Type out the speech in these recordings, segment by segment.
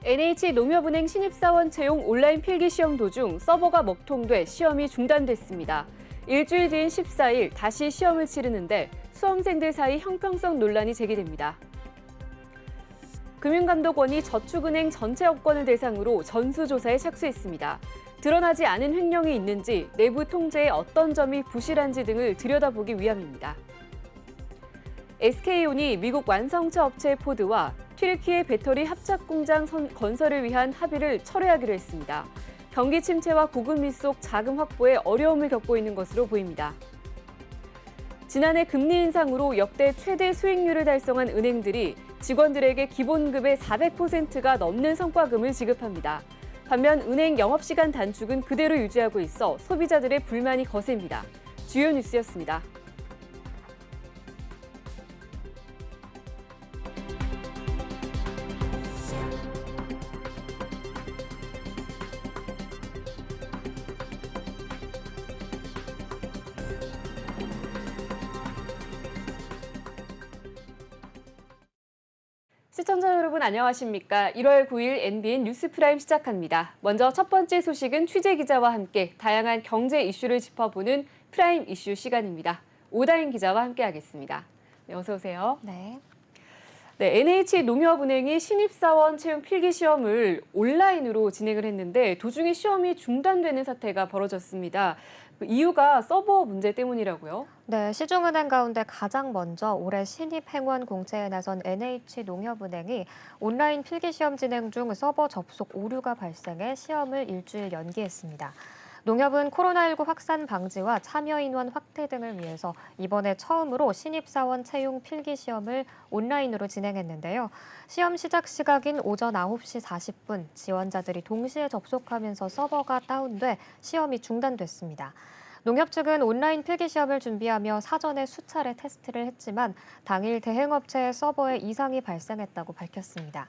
NH농협은행 신입사원 채용 온라인 필기시험 도중 서버가 먹통돼 시험이 중단됐습니다. 일주일 뒤인 14일 다시 시험을 치르는데 수험생들 사이 형평성 논란이 제기됩니다. 금융감독원이 저축은행 전체 업권을 대상으로 전수조사에 착수했습니다. 드러나지 않은 횡령이 있는지, 내부 통제에 어떤 점이 부실한지 등을 들여다보기 위함입니다. SK온이 미국 완성차 업체 포드와 튀르키예 배터리 합작 공장 건설을 위한 합의를 철회하기로 했습니다. 경기 침체와 고금리 속 자금 확보에 어려움을 겪고 있는 것으로 보입니다. 지난해 금리 인상으로 역대 최대 수익률을 달성한 은행들이 직원들에게 기본급의 400%가 넘는 성과금을 지급합니다. 반면 은행 영업시간 단축은 그대로 유지하고 있어 소비자들의 불만이 거셉니다. 주요 뉴스였습니다. 시청자 여러분 안녕하십니까? 1월 9일 NBN 뉴스프라임 시작합니다. 먼저 첫 번째 소식은 취재 기자와 함께 다양한 경제 이슈를 짚어보는 프라임 이슈 시간입니다. 오다인 기자와 함께하겠습니다. 네, 어서 오세요. 네. 네, NH농협은행이 신입사원 채용 필기시험을 온라인으로 진행을 했는데 도중에 시험이 중단되는 사태가 벌어졌습니다. 그 이유가 서버 문제 때문이라고요? 네, 시중은행 가운데 가장 먼저 올해 신입 행원 공채에 나선 NH농협은행이 온라인 필기시험 진행 중 서버 접속 오류가 발생해 시험을 일주일 연기했습니다. 농협은 코로나19 확산 방지와 참여 인원 확대 등을 위해서 이번에 처음으로 신입사원 채용 필기시험을 온라인으로 진행했는데요. 시험 시작 시각인 오전 9시 40분, 지원자들이 동시에 접속하면서 서버가 다운돼 시험이 중단됐습니다. 농협 측은 온라인 필기시험을 준비하며 사전에 수차례 테스트를 했지만 당일 대행업체의 서버에 이상이 발생했다고 밝혔습니다.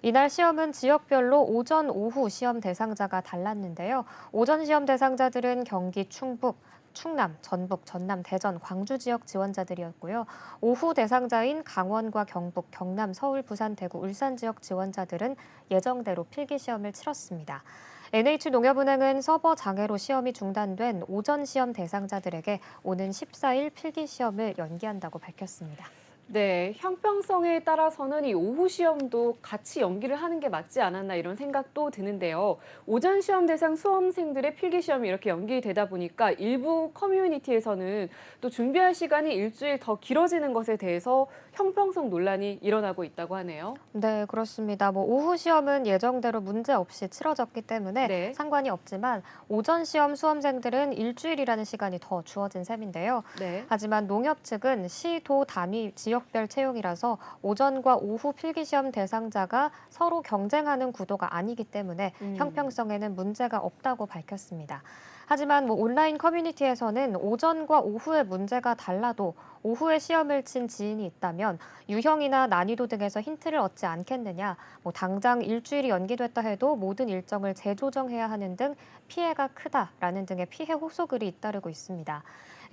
이날 시험은 지역별로 오전, 오후 시험 대상자가 달랐는데요. 오전 시험 대상자들은 경기 충북, 충남, 전북, 전남, 대전, 광주 지역 지원자들이었고요. 오후 대상자인 강원과 경북, 경남, 서울, 부산, 대구, 울산 지역 지원자들은 예정대로 필기시험을 치렀습니다. NH농협은행은 서버 장애로 시험이 중단된 오전 시험 대상자들에게 오는 14일 필기시험을 연기한다고 밝혔습니다. 네, 형평성에 따라서는 이 오후 시험도 같이 연기를 하는 게 맞지 않았나 이런 생각도 드는데요. 오전 시험 대상 수험생들의 필기 시험이 이렇게 연기되다 보니까 일부 커뮤니티에서는 또 준비할 시간이 일주일 더 길어지는 것에 대해서 형평성 논란이 일어나고 있다고 하네요. 네, 그렇습니다. 오후 시험은 예정대로 문제 없이 치러졌기 때문에 네. 상관이 없지만 오전 시험 수험생들은 일주일이라는 시간이 더 주어진 셈인데요. 네. 하지만 농협 측은 시, 도, 단위, 지역별 채용이라서 오전과 오후 필기시험 대상자가 서로 경쟁하는 구도가 아니기 때문에 형평성에는 문제가 없다고 밝혔습니다. 하지만 온라인 커뮤니티에서는 오전과 오후의 문제가 달라도 오후에 시험을 친 지인이 있다면 유형이나 난이도 등에서 힌트를 얻지 않겠느냐, 당장 일주일이 연기됐다 해도 모든 일정을 재조정해야 하는 등 피해가 크다라는 등의 피해 호소글이 잇따르고 있습니다.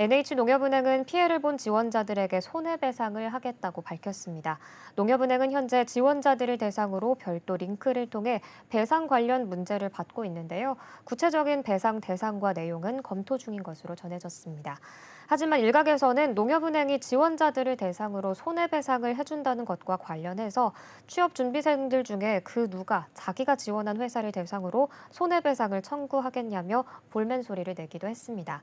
NH농협은행은 피해를 본 지원자들에게 손해배상을 하겠다고 밝혔습니다. 농협은행은 현재 지원자들을 대상으로 별도 링크를 통해 배상 관련 문제를 받고 있는데요. 구체적인 배상 대상과 내용은 검토 중인 것으로 전해졌습니다. 하지만 일각에서는 농협은행이 지원자들을 대상으로 손해배상을 해준다는 것과 관련해서 취업 준비생들 중에 그 누가 자기가 지원한 회사를 대상으로 손해배상을 청구하겠냐며 볼멘 소리를 내기도 했습니다.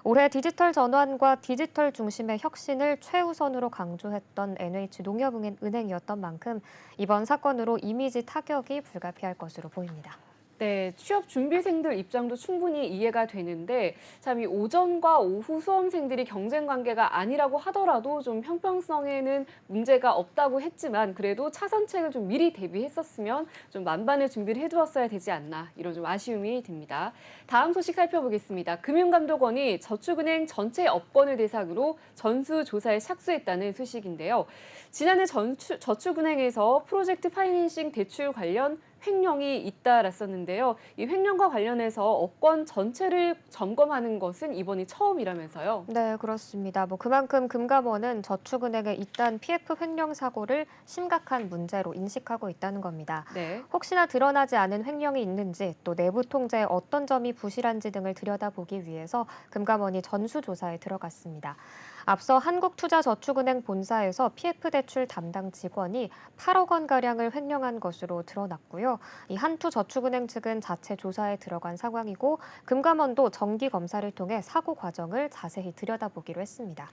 올해 디지털 전환과 디지털 중심의 혁신을 최우선으로 강조했던 NH농협은행이었던 만큼 이번 사건으로 이미지 타격이 불가피할 것으로 보입니다. 네, 취업 준비생들 입장도 충분히 이해가 되는데 참 이 오전과 오후 수험생들이 경쟁 관계가 아니라고 하더라도 좀 형평성에는 문제가 없다고 했지만 그래도 차선책을 좀 미리 대비했었으면 좀 만반의 준비를 해두었어야 되지 않나 이런 좀 아쉬움이 듭니다. 다음 소식 살펴보겠습니다. 금융감독원이 저축은행 전체 업권을 대상으로 전수조사에 착수했다는 소식인데요. 지난해 저축은행에서 프로젝트 파이낸싱 대출 관련 횡령이 잇따랐었는데요. 이 횡령과 관련해서 업권 전체를 점검하는 것은 이번이 처음이라면서요. 네, 그렇습니다. 그만큼 금감원은 저축은행의 잇따른 PF 횡령 사고를 심각한 문제로 인식하고 있다는 겁니다. 네. 혹시나 드러나지 않은 횡령이 있는지 또 내부 통제에 어떤 점이 부실한지 등을 들여다보기 위해서 금감원이 전수조사에 들어갔습니다. 앞서 한국투자저축은행 본사에서 PF 대출 담당 직원이 8억 원가량을 횡령한 것으로 드러났고요. 이 한투저축은행 측은 자체 조사에 들어간 상황이고 금감원도 정기 검사를 통해 사고 과정을 자세히 들여다보기로 했습니다.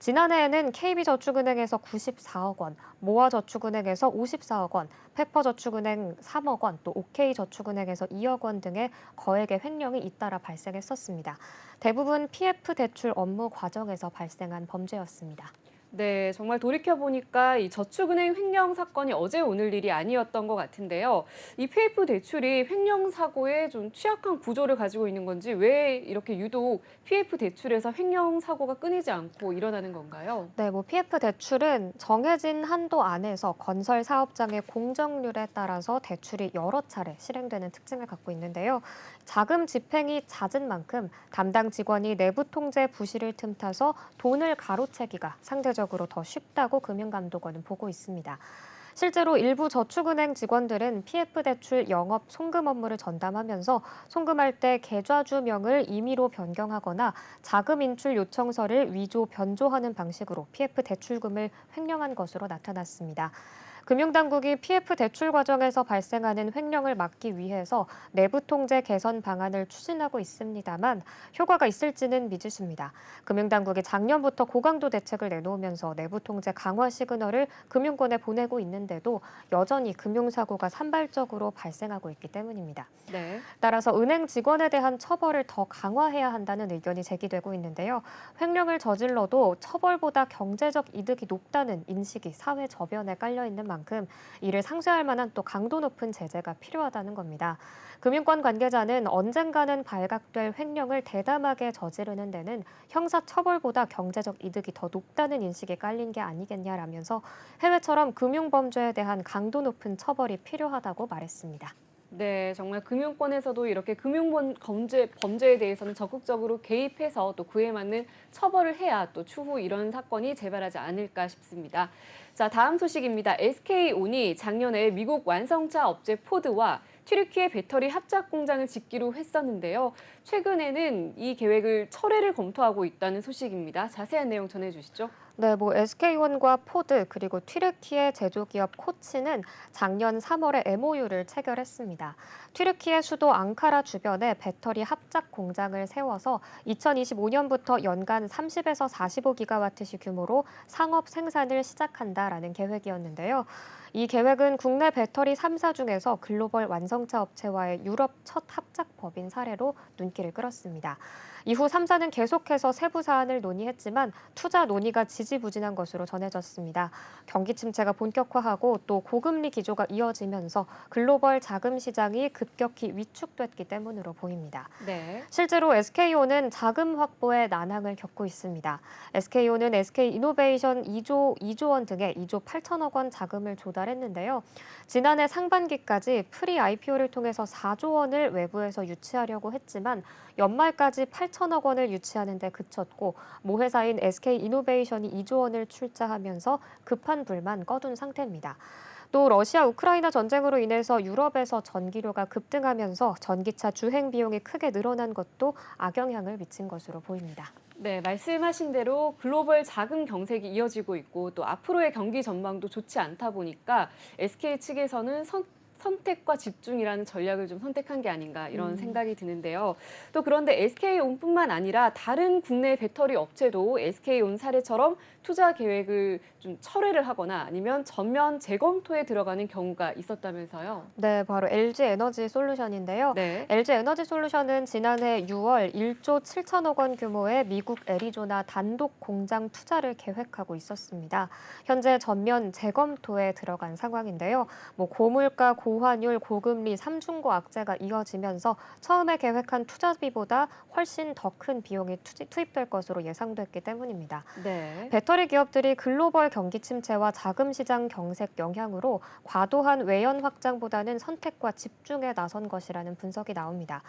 지난해에는 KB저축은행에서 94억 원, 모아저축은행에서 54억 원, 페퍼저축은행 3억 원, 또 OK저축은행에서 2억 원 등의 거액의 횡령이 잇따라 발생했었습니다. 대부분 PF 대출 업무 과정에서 발생한 범죄였습니다. 네, 정말 돌이켜보니까 이 저축은행 횡령 사건이 어제 오늘 일이 아니었던 것 같은데요. 이 PF 대출이 횡령 사고에 좀 취약한 구조를 가지고 있는 건지 왜 이렇게 유독 PF 대출에서 횡령 사고가 끊이지 않고 일어나는 건가요? 네, PF 대출은 정해진 한도 안에서 건설 사업장의 공정률에 따라서 대출이 여러 차례 실행되는 특징을 갖고 있는데요. 자금 집행이 잦은 만큼 담당 직원이 내부 통제 부실을 틈타서 돈을 가로채기가 상대적으로 더 쉽다고 금융감독원은 보고 있습니다. 실제로 일부 저축은행 직원들은 PF 대출 영업 송금 업무를 전담하면서 송금할 때 계좌주명을 임의로 변경하거나 자금 인출 요청서를 위조 변조하는 방식으로 PF 대출금을 횡령한 것으로 나타났습니다. 금융당국이 PF 대출 과정에서 발생하는 횡령을 막기 위해서 내부 통제 개선 방안을 추진하고 있습니다만 효과가 있을지는 미지수입니다. 금융당국이 작년부터 고강도 대책을 내놓으면서 내부 통제 강화 시그널을 금융권에 보내고 있는데도 여전히 금융사고가 산발적으로 발생하고 있기 때문입니다. 네. 따라서 은행 직원에 대한 처벌을 더 강화해야 한다는 의견이 제기되고 있는데요. 횡령을 저질러도 처벌보다 경제적 이득이 높다는 인식이 사회 저변에 깔려 있는 만큼 이를 상쇄할 만한 또 강도 높은 제재가 필요하다는 겁니다. 금융권 관계자는 언젠가는 발각될 횡령을 대담하게 저지르는 데는 형사처벌보다 경제적 이득이 더 높다는 인식이 깔린 게 아니겠냐라면서 해외처럼 금융범죄에 대한 강도 높은 처벌이 필요하다고 말했습니다. 네, 정말 금융권에서도 이렇게 범죄에 대해서는 적극적으로 개입해서 또 그에 맞는 처벌을 해야 또 추후 이런 사건이 재발하지 않을까 싶습니다. 자, 다음 소식입니다. SK온이 작년에 미국 완성차 업체 포드와 튀르키예 배터리 합작 공장을 짓기로 했었는데요. 최근에는 이 계획을 철회를 검토하고 있다는 소식입니다. 자세한 내용 전해주시죠. 네, SK온과 포드 그리고 튀르키예 제조기업 코치는 작년 3월에 MOU를 체결했습니다. 튀르키예 수도 앙카라 주변에 배터리 합작 공장을 세워서 2025년부터 연간 30에서 45기가와트시 규모로 상업 생산을 시작한다라는 계획이었는데요. 이 계획은 국내 배터리 3사 중에서 글로벌 완성차 업체와의 유럽 첫 합작 법인 사례로 눈길을 끌었습니다. 이후 3사는 계속해서 세부 사안을 논의했지만 투자 논의가 지지부진한 것으로 전해졌습니다. 경기 침체가 본격화하고 또 고금리 기조가 이어지면서 글로벌 자금 시장이 급격히 위축됐기 때문으로 보입니다. 네. 실제로 SK온은 자금 확보에 난항을 겪고 있습니다. SK온은 SK이노베이션 2조 원 등의 2조 8천억 원 자금을 조달했는데요. 지난해 상반기까지 프리 IPO를 통해서 4조 원을 외부에서 유치하려고 했지만 연말까지 8천억 원을 유치하는 데 그쳤고 모 회사인 SK이노베이션이 2조 원을 출자하면서 급한 불만 꺼둔 상태입니다. 또 러시아 우크라이나 전쟁으로 인해서 유럽에서 전기료가 급등하면서 전기차 주행 비용이 크게 늘어난 것도 악영향을 미친 것으로 보입니다. 네, 말씀하신 대로 글로벌 자금 경색이 이어지고 있고 또 앞으로의 경기 전망도 좋지 않다 보니까 SK 측에서는 선택과 집중이라는 전략을 좀 선택한 게 아닌가 이런 생각이 드는데요. 또 그런데 SK온뿐만 아니라 다른 국내 배터리 업체도 SK온 사례처럼 투자 계획을 좀 철회를 하거나 아니면 전면 재검토에 들어가는 경우가 있었다면서요. 네, 바로 LG 에너지 솔루션인데요. 네. LG 에너지 솔루션은 지난해 6월 1조 7천억 원 규모의 미국 애리조나 단독 공장 투자를 계획하고 있었습니다. 현재 전면 재검토에 들어간 상황인데요. 고물가 고환율, 고금리, 삼중고 악재가 이어지면서 처음에 계획한 투자비보다 훨씬 더 큰 비용이 투입될 것으로 예상됐기 때문입니다. 네. 배터리 기업들이 글로벌 경기 침체와 자금 시장 경색 영향으로 과도한 외연 확장보다는 선택과 집중에 나선 것이라는 분석이 나옵니다.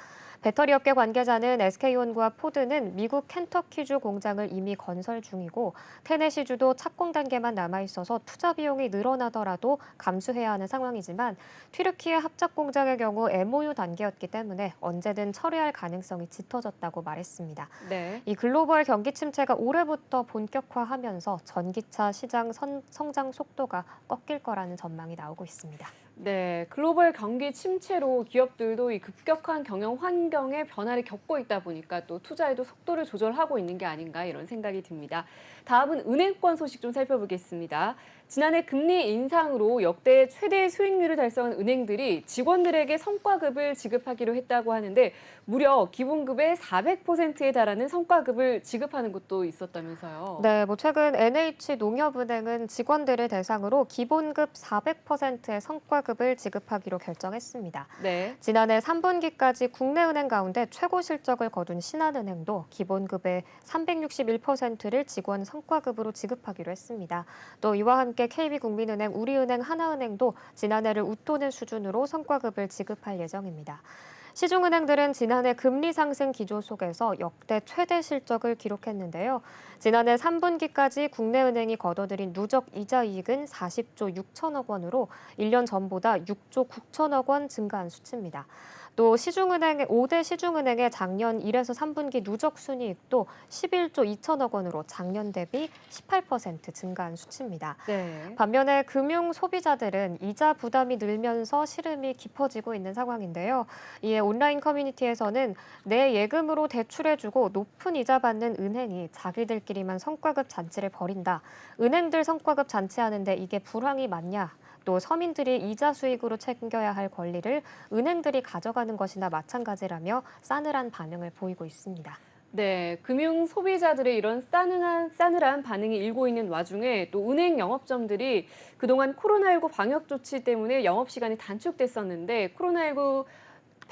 배터리 업계 관계자는 SK온과 포드는 미국 켄터키주 공장을 이미 건설 중이고 테네시주도 착공 단계만 남아 있어서 투자 비용이 늘어나더라도 감수해야 하는 상황이지만 튀르키예 합작 공장의 경우 MOU 단계였기 때문에 언제든 철회할 가능성이 짙어졌다고 말했습니다. 네. 이 글로벌 경기 침체가 올해부터 본격화하면서 전기차 시장 성장 속도가 꺾일 거라는 전망이 나오고 있습니다. 네, 글로벌 경기 침체로 기업들도 이 급격한 경영 환경의 변화를 겪고 있다 보니까 또 투자에도 속도를 조절하고 있는 게 아닌가 이런 생각이 듭니다. 다음은 은행권 소식 좀 살펴보겠습니다. 지난해 금리 인상으로 역대 최대 수익률을 달성한 은행들이 직원들에게 성과급을 지급하기로 했다고 하는데 무려 기본급의 400%에 달하는 성과급을 지급하는 곳도 있었다면서요. 네, 최근 NH농협은행은 직원들을 대상으로 기본급 400%의 성과급을 지급하기로 결정했습니다. 네. 지난해 3분기까지 국내 은행 가운데 최고 실적을 거둔 신한은행도 기본급의 361%를 직원 성과급으로 지급하기로 했습니다. 또 이와 함께 KB국민은행, 우리은행, 하나은행도 지난해를 웃도는 수준으로 성과급을 지급할 예정입니다. 시중은행들은 지난해 금리 상승 기조 속에서 역대 최대 실적을 기록했는데요. 지난해 3분기까지 국내 은행이 거둬들인 누적 이자 이익은 40조 6천억 원으로 1년 전보다 6조 9천억 원 증가한 수치입니다. 또 5대 시중은행의 작년 1에서 3분기 누적 순이익도 11조 2천억 원으로 작년 대비 18% 증가한 수치입니다. 네. 반면에 금융 소비자들은 이자 부담이 늘면서 시름이 깊어지고 있는 상황인데요. 이에 온라인 커뮤니티에서는 내 예금으로 대출해주고 높은 이자 받는 은행이 자기들끼리만 성과급 잔치를 벌인다. 은행들 성과급 잔치하는데 이게 불황이 맞냐? 또 서민들이 이자 수익으로 챙겨야 할 권리를 은행들이 가져가는 것이나 마찬가지라며 싸늘한 반응을 보이고 있습니다. 네, 금융 소비자들의 이런 싸늘한 반응이 일고 있는 와중에 또 은행 영업점들이 그동안 코로나19 방역 조치 때문에 영업시간이 단축됐었는데 코로나19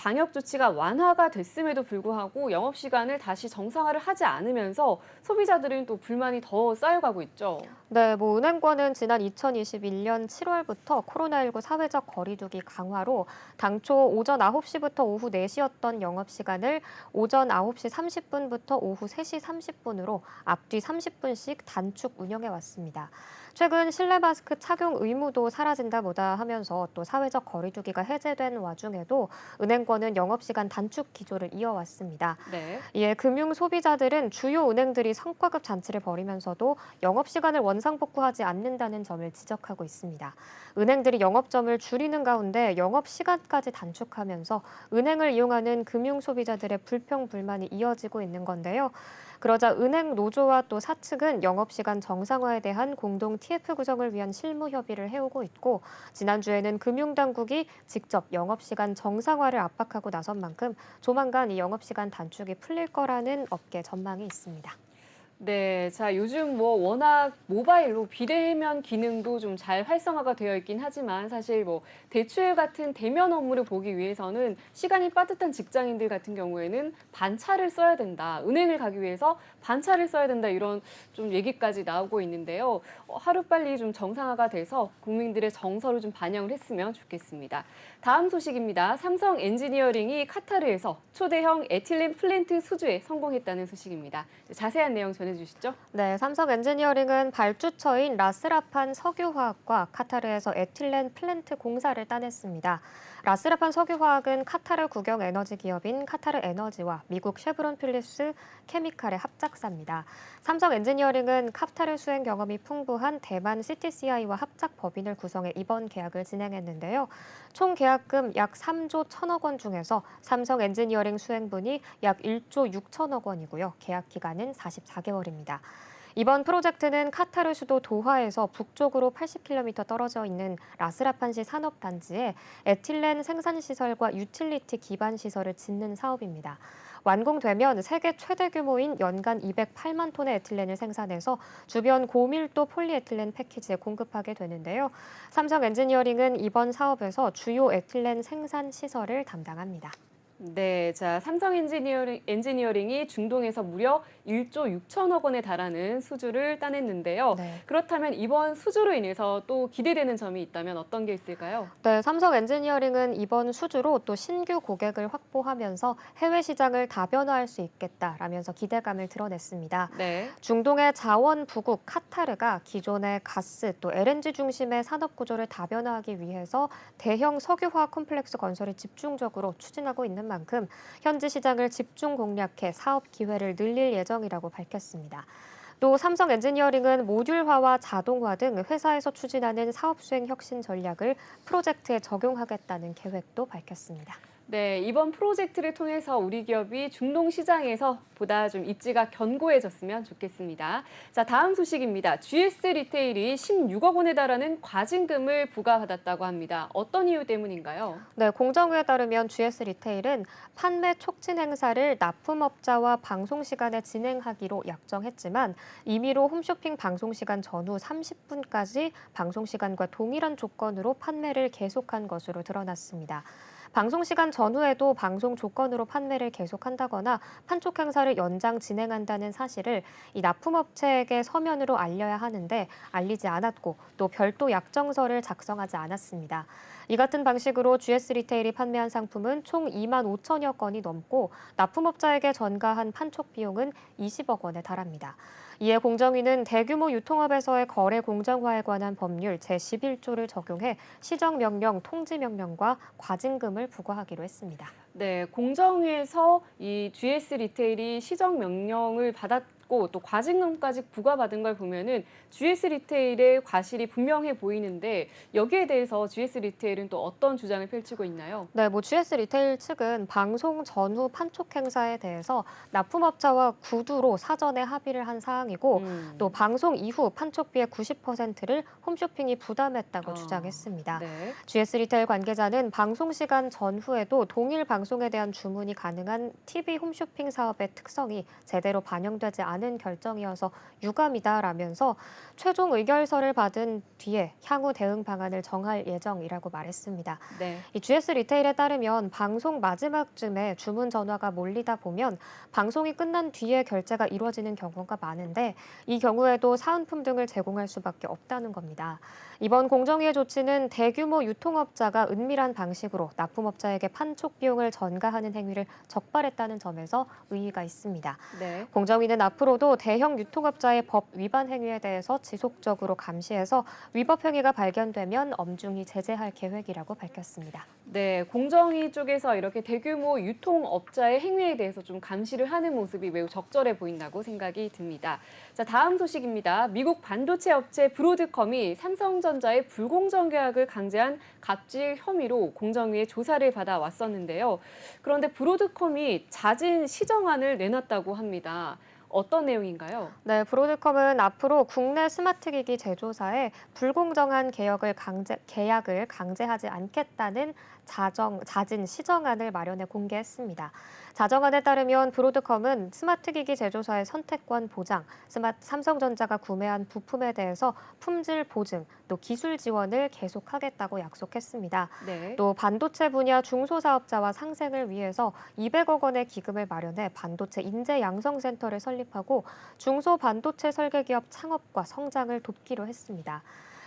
방역 조치가 완화가 됐음에도 불구하고 영업시간을 다시 정상화를 하지 않으면서 소비자들은 또 불만이 더 쌓여가고 있죠. 네, 은행권은 지난 2021년 7월부터 코로나19 사회적 거리두기 강화로 당초 오전 9시부터 오후 4시였던 영업시간을 오전 9시 30분부터 오후 3시 30분으로 앞뒤 30분씩 단축 운영해 왔습니다. 최근 실내 마스크 착용 의무도 사라진다 뭐다 하면서 또 사회적 거리두기가 해제된 와중에도 은행권은 영업시간 단축 기조를 이어왔습니다. 네. 이에 금융 소비자들은 주요 은행들이 성과급 잔치를 벌이면서도 영업시간을 원상복구하지 않는다는 점을 지적하고 있습니다. 은행들이 영업점을 줄이는 가운데 영업시간까지 단축하면서 은행을 이용하는 금융 소비자들의 불평, 불만이 이어지고 있는 건데요. 그러자 은행 노조와 또 사측은 영업시간 정상화에 대한 공동 TF 구성을 위한 실무 협의를 해오고 있고 지난주에는 금융당국이 직접 영업시간 정상화를 압박하고 나선 만큼 조만간 이 영업시간 단축이 풀릴 거라는 업계 전망이 있습니다. 네, 자, 요즘 워낙 모바일로 비대면 기능도 좀 잘 활성화가 되어 있긴 하지만 사실 대출 같은 대면 업무를 보기 위해서는 시간이 빠듯한 직장인들 같은 경우에는 반차를 써야 된다. 은행을 가기 위해서 반차를 써야 된다. 이런 좀 얘기까지 나오고 있는데요. 하루빨리 좀 정상화가 돼서 국민들의 정서를 좀 반영을 했으면 좋겠습니다. 다음 소식입니다. 삼성 엔지니어링이 카타르에서 초대형 에틸렌 플랜트 수주에 성공했다는 소식입니다. 자세한 내용 전해주시죠. 네, 삼성 엔지니어링은 발주처인 라스라판 석유화학과 카타르에서 에틸렌 플랜트 공사를 따냈습니다. 라스라판 석유화학은 카타르 국영 에너지 기업인 카타르 에너지와 미국 쉐브론 필립스 케미칼의 합작사입니다. 삼성 엔지니어링은 카타르 수행 경험이 풍부한 대만 CTCI와 합작 법인을 구성해 이번 계약을 진행했는데요. 총 계약금 약 3조 1천억 원 중에서 삼성 엔지니어링 수행분이 약 1조 6천억 원이고요. 계약 기간은 44개월입니다. 이번 프로젝트는 카타르 수도 도하에서 북쪽으로 80km 떨어져 있는 라스라판시 산업단지에 에틸렌 생산시설과 유틸리티 기반 시설을 짓는 사업입니다. 완공되면 세계 최대 규모인 연간 208만 톤의 에틸렌을 생산해서 주변 고밀도 폴리에틸렌 패키지에 공급하게 되는데요. 삼성 엔지니어링은 이번 사업에서 주요 에틸렌 생산 시설을 담당합니다. 네, 자, 삼성 엔지니어링이 중동에서 무려 1조 6천억 원에 달하는 수주를 따냈는데요. 네. 그렇다면 이번 수주로 인해서 또 기대되는 점이 있다면 어떤 게 있을까요? 네, 삼성 엔지니어링은 이번 수주로 또 신규 고객을 확보하면서 해외 시장을 다변화할 수 있겠다라면서 기대감을 드러냈습니다. 네. 중동의 자원 부국 카타르가 기존의 가스 또 LNG 중심의 산업 구조를 다변화하기 위해서 대형 석유화학 컴플렉스 건설을 집중적으로 추진하고 있는 만큼 현지 시장을 집중 공략해 사업 기회를 늘릴 예정이라고 밝혔습니다. 또 삼성 엔지니어링은 모듈화와 자동화 등 회사에서 추진하는 사업 수행 혁신 전략을 프로젝트에 적용하겠다는 계획도 밝혔습니다. 네, 이번 프로젝트를 통해서 우리 기업이 중동 시장에서 보다 좀 입지가 견고해졌으면 좋겠습니다. 자, 다음 소식입니다. GS 리테일이 16억 원에 달하는 과징금을 부과받았다고 합니다. 어떤 이유 때문인가요? 네, 공정위에 따르면 GS 리테일은 판매 촉진 행사를 납품업자와 방송 시간에 진행하기로 약정했지만 임의로 홈쇼핑 방송 시간 전후 30분까지 방송 시간과 동일한 조건으로 판매를 계속한 것으로 드러났습니다. 방송 시간 전후에도 방송 조건으로 판매를 계속한다거나 판촉 행사를 연장 진행한다는 사실을 이 납품업체에게 서면으로 알려야 하는데 알리지 않았고 또 별도 약정서를 작성하지 않았습니다. 이 같은 방식으로 GS 리테일이 판매한 상품은 총 2만 5천여 건이 넘고 납품업자에게 전가한 판촉 비용은 20억 원에 달합니다. 이에 공정위는 대규모 유통업에서의 거래 공정화에 관한 법률 제11조를 적용해 시정명령, 통지명령과 과징금을 부과하기로 했습니다. 네, 공정위에서 이 GS 리테일이 시정 명령을 받았고 또 과징금까지 부과받은 걸 보면은 GS 리테일의 과실이 분명해 보이는데 여기에 대해서 GS 리테일은 또 어떤 주장을 펼치고 있나요? 네, GS 리테일 측은 방송 전후 판촉 행사에 대해서 납품업자와 구두로 사전에 합의를 한 사항이고 또 방송 이후 판촉비의 90%를 홈쇼핑이 부담했다고 주장했습니다. 네. GS 리테일 관계자는 방송 시간 전후에도 동일 방송에 대한 주문이 가능한 TV 홈쇼핑 사업의 특성이 제대로 반영되지 않은 결정이어서 유감이다라면서 최종 의결서를 받은 뒤에 향후 대응 방안을 정할 예정이라고 말했습니다. 네. 이 GS 리테일에 따르면 방송 마지막쯤에 주문 전화가 몰리다 보면 방송이 끝난 뒤에 결제가 이루어지는 경우가 많은데 이 경우에도 사은품 등을 제공할 수밖에 없다는 겁니다. 이번 공정위의 조치는 대규모 유통업자가 은밀한 방식으로 납품업자에게 판촉 비용을 전가하는 행위를 적발했다는 점에서 의의가 있습니다. 네. 공정위는 앞으로도 대형 유통업자의 법 위반 행위에 대해서 지속적으로 감시해서 위법 행위가 발견되면 엄중히 제재할 계획이라고 밝혔습니다. 네, 공정위 쪽에서 이렇게 대규모 유통업자의 행위에 대해서 좀 감시를 하는 모습이 매우 적절해 보인다고 생각이 듭니다. 자, 다음 소식입니다. 미국 반도체 업체 브로드컴이 삼성전자의 불공정 계약을 강제한 갑질 혐의로 공정위의 조사를 받아왔었는데요. 그런데 브로드컴이 잦은 시정안을 내놨다고 합니다. 어떤 내용인가요? 네, 브로드컴은 앞으로 국내 스마트기기 제조사에 불공정한 계약을 강제하지 않겠다는 잦은 시정안을 마련해 공개했습니다. 자정안에 따르면 브로드컴은 스마트기기 제조사의 선택권 보장, 삼성전자가 구매한 부품에 대해서 품질 보증, 또 기술 지원을 계속하겠다고 약속했습니다. 네. 또 반도체 분야 중소사업자와 상생을 위해서 200억 원의 기금을 마련해 반도체 인재 양성센터를 설립하고 중소반도체 설계기업 창업과 성장을 돕기로 했습니다.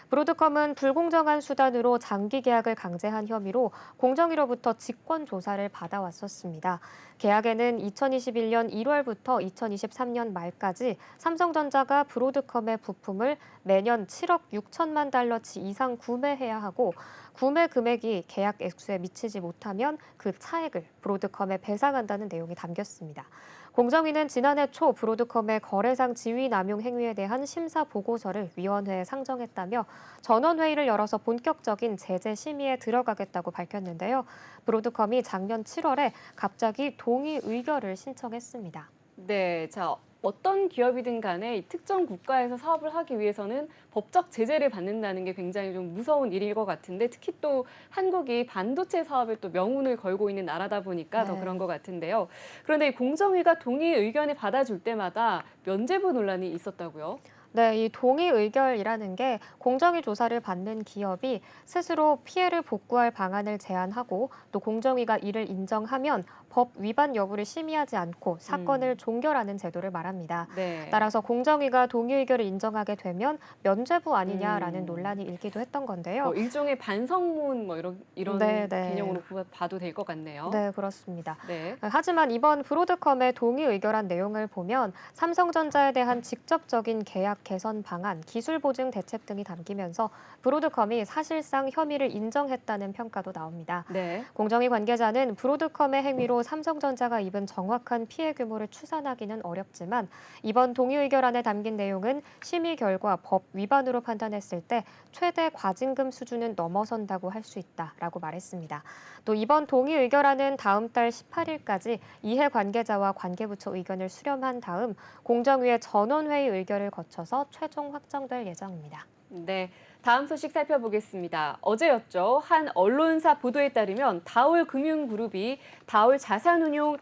브로드컴은 불공정한 수단으로 장기 계약을 강제한 혐의로 공정위로부터 직권 조사를 받아왔었습니다. 계약에는 2021년 1월부터 2023년 말까지 삼성전자가 브로드컴의 부품을 매년 7억 6천만 달러치 이상 구매해야 하고 구매 금액이 계약 액수에 미치지 못하면 그 차액을 브로드컴에 배상한다는 내용이 담겼습니다. 공정위는 지난해 초 브로드컴의 거래상 지위 남용 행위에 대한 심사 보고서를 위원회에 상정했다며 전원회의를 열어서 본격적인 제재 심의에 들어가겠다고 밝혔는데요. 브로드컴이 작년 7월에 갑자기 동의 의결을 신청했습니다. 네, 자, 어떤 기업이든 간에 이 특정 국가에서 사업을 하기 위해서는 법적 제재를 받는다는 게 굉장히 좀 무서운 일일 것 같은데 특히 또 한국이 반도체 사업에 또 명운을 걸고 있는 나라다 보니까 더 그런 것 같은데요. 그런데 이 공정위가 동의 의견을 받아줄 때마다 면죄부 논란이 있었다고요? 네, 이 동의 의결이라는 게 공정위 조사를 받는 기업이 스스로 피해를 복구할 방안을 제안하고 또 공정위가 이를 인정하면 법 위반 여부를 심의하지 않고 사건을 종결하는 제도를 말합니다. 네. 따라서 공정위가 동의 의결을 인정하게 되면 면죄부 아니냐라는 음. 논란이 일기도 했던 건데요. 일종의 반성문 뭐 이런 네, 네. 개념으로 봐도 될 것 같네요. 네, 그렇습니다. 네. 하지만 이번 브로드컴의 동의 의결안 내용을 보면 삼성전자에 대한 직접적인 계약 개선 방안, 기술 보증 대책 등이 담기면서 브로드컴이 사실상 혐의를 인정했다는 평가도 나옵니다. 네. 공정위 관계자는 브로드컴의 행위로 삼성전자가 입은 정확한 피해 규모를 추산하기는 어렵지만 이번 동의 의결안에 담긴 내용은 심의 결과 법 위반으로 판단했을 때 최대 과징금 수준은 넘어선다고 할 수 있다라고 말했습니다. 또 이번 동의 의결안은 다음 달 18일까지 이해 관계자와 관계부처 의견을 수렴한 다음 공정위의 전원회의 의결을 거쳐서 최종 확정될 예정입니다. 네. 다음 소식 살펴보겠습니다. 어제였죠. 한 언론사 보도에 따르면 다올 금융그룹이 다올 자산운용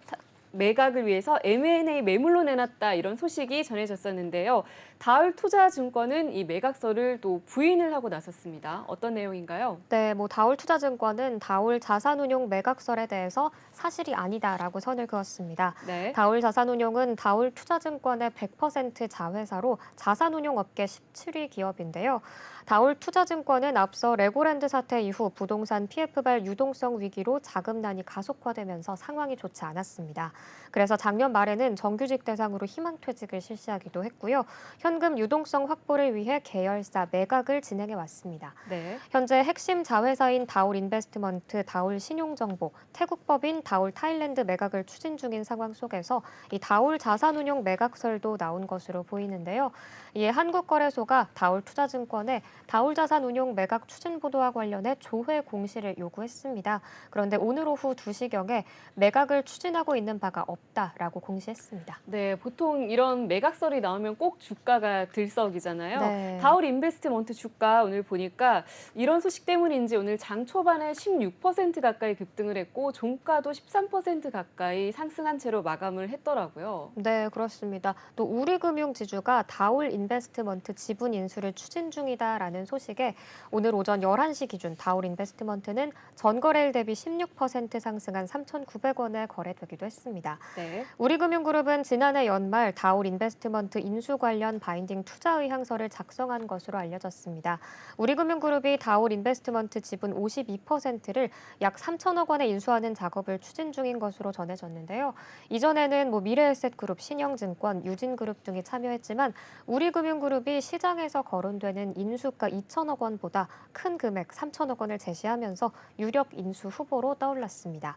매각을 위해서 M&A 매물로 내놨다 이런 소식이 전해졌었는데요. 다올 투자증권은 이 매각서를 또 부인을 하고 나섰습니다. 어떤 내용인가요? 네, 다올 투자증권은 다올 자산운용 매각설에 대해서 사실이 아니다라고 선을 그었습니다. 네. 다올 자산운용은 다올 투자증권의 100% 자회사로 자산운용 업계 17위 기업인데요. 다올 투자증권은 앞서 레고랜드 사태 이후 부동산 PF발 유동성 위기로 자금난이 가속화되면서 상황이 좋지 않았습니다. 그래서 작년 말에는 정규직 대상으로 희망퇴직을 실시하기도 했고요. 현금 유동성 확보를 위해 계열사 매각을 진행해 왔습니다. 네. 현재 핵심 자회사인 다올 인베스트먼트, 다올 신용정보, 태국법인 다올 타일랜드 매각을 추진 중인 상황 속에서 이 다올 자산운용 매각설도 나온 것으로 보이는데요. 이에 한국거래소가 다올 투자증권에 다올 자산운용 매각 추진 보도와 관련해 조회 공시를 요구했습니다. 그런데 오늘 오후 2시경에 매각을 추진하고 있는 바가 없다라고 공시했습니다. 네, 보통 이런 매각설이 나오면 꼭 주가가 들썩이잖아요. 네. 다올 인베스트먼트 주가 오늘 보니까 이런 소식 때문인지 오늘 장 초반에 16% 가까이 급등을 했고 종가도 13% 가까이 상승한 채로 마감을 했더라고요. 네, 그렇습니다. 또 우리금융지주가 다올 인베스트먼트 지분 인수를 추진 중이다라는 소식에 오늘 오전 11시 기준 다올 인베스트먼트는 전거래일 대비 16% 상승한 3,900원에 거래되기도 했습니다. 네. 우리금융그룹은 지난해 연말 다올 인베스트먼트 인수 관련 바인딩 투자 의향서를 작성한 것으로 알려졌습니다. 우리금융그룹이 다올 인베스트먼트 지분 52%를 약 3천억 원에 인수하는 작업을 추진 중인 것으로 전해졌는데요. 이전에는 미래에셋그룹, 신영증권, 유진그룹 등이 참여했지만 우리금융그룹이 시장에서 거론되는 인수가 2천억 원보다 큰 금액 3천억 원을 제시하면서 유력 인수 후보로 떠올랐습니다.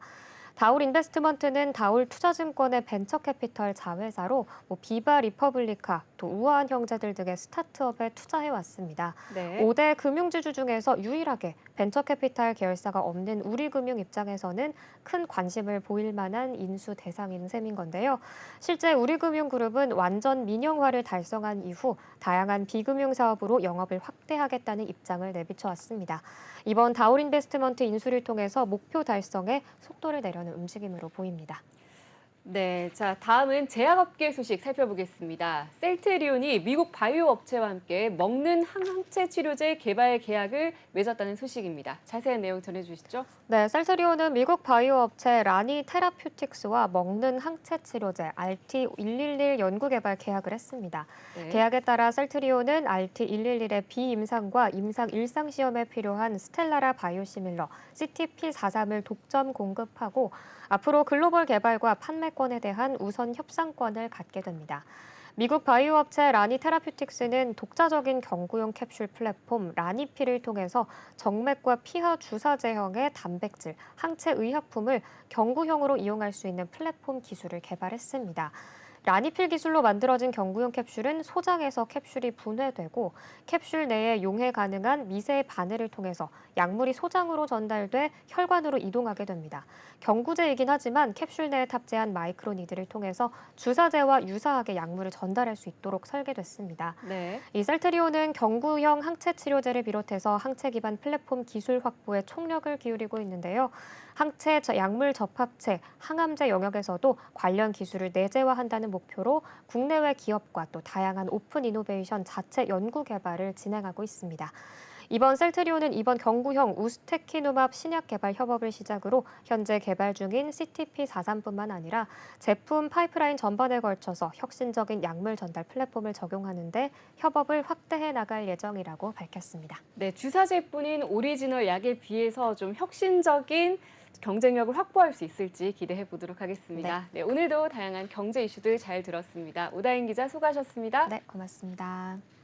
다올 인베스트먼트는 다올 투자증권의 벤처캐피털 자회사로 비바 리퍼블리카, 또 우아한 형제들 등의 스타트업에 투자해왔습니다. 네. 5대 금융지주 중에서 유일하게 벤처캐피탈 계열사가 없는 우리금융 입장에서는 큰 관심을 보일 만한 인수 대상인 셈인 건데요. 실제 우리금융그룹은 완전 민영화를 달성한 이후 다양한 비금융 사업으로 영업을 확대하겠다는 입장을 내비쳐왔습니다. 이번 다올 인베스트먼트 인수를 통해서 목표 달성에 속도를 내려는 움직임으로 보입니다. 네, 자 다음은 제약업계 소식 살펴보겠습니다. 셀트리온이 미국 바이오 업체와 함께 먹는 항체 치료제 개발 계약을 맺었다는 소식입니다. 자세한 내용 전해주시죠. 네, 셀트리온은 미국 바이오 업체 라니 테라퓨틱스와 먹는 항체 치료제 RT111 연구 개발 계약을 했습니다. 네. 계약에 따라 셀트리온은 RT111의 비임상과 임상 일상 시험에 필요한 스텔라라 바이오시밀러 CTP43을 독점 공급하고 앞으로 글로벌 개발과 판매권에 대한 우선 협상권을 갖게 됩니다. 미국 바이오 업체 라니 테라퓨틱스는 독자적인 경구용 캡슐 플랫폼 라니피를 통해서 정맥과 피하 주사 제형의 단백질, 항체 의약품을 경구형으로 이용할 수 있는 플랫폼 기술을 개발했습니다. 라니필 기술로 만들어진 경구용 캡슐은 소장에서 캡슐이 분해되고 캡슐 내에 용해 가능한 미세의 바늘을 통해서 약물이 소장으로 전달돼 혈관으로 이동하게 됩니다. 경구제이긴 하지만 캡슐 내에 탑재한 마이크로니드를 통해서 주사제와 유사하게 약물을 전달할 수 있도록 설계됐습니다. 네. 이 셀트리온은 경구형 항체 치료제를 비롯해서 항체 기반 플랫폼 기술 확보에 총력을 기울이고 있는데요. 항체 약물 접합체, 항암제 영역에서도 관련 기술을 내재화한다는 목표로 국내외 기업과 또 다양한 오픈 이노베이션 자체 연구 개발을 진행하고 있습니다. 이번 셀트리온은 이번 경구형 우스테키누맙 신약 개발 협업을 시작으로 현재 개발 중인 CTP43뿐만 아니라 제품 파이프라인 전반에 걸쳐서 혁신적인 약물 전달 플랫폼을 적용하는 데 협업을 확대해 나갈 예정이라고 밝혔습니다. 네, 주사제뿐인 오리지널 약에 비해서 좀 혁신적인 경쟁력을 확보할 수 있을지 기대해 보도록 하겠습니다. 네, 오늘도 다양한 경제 이슈들 잘 들었습니다. 오다인 기자 수고하셨습니다. 네, 고맙습니다.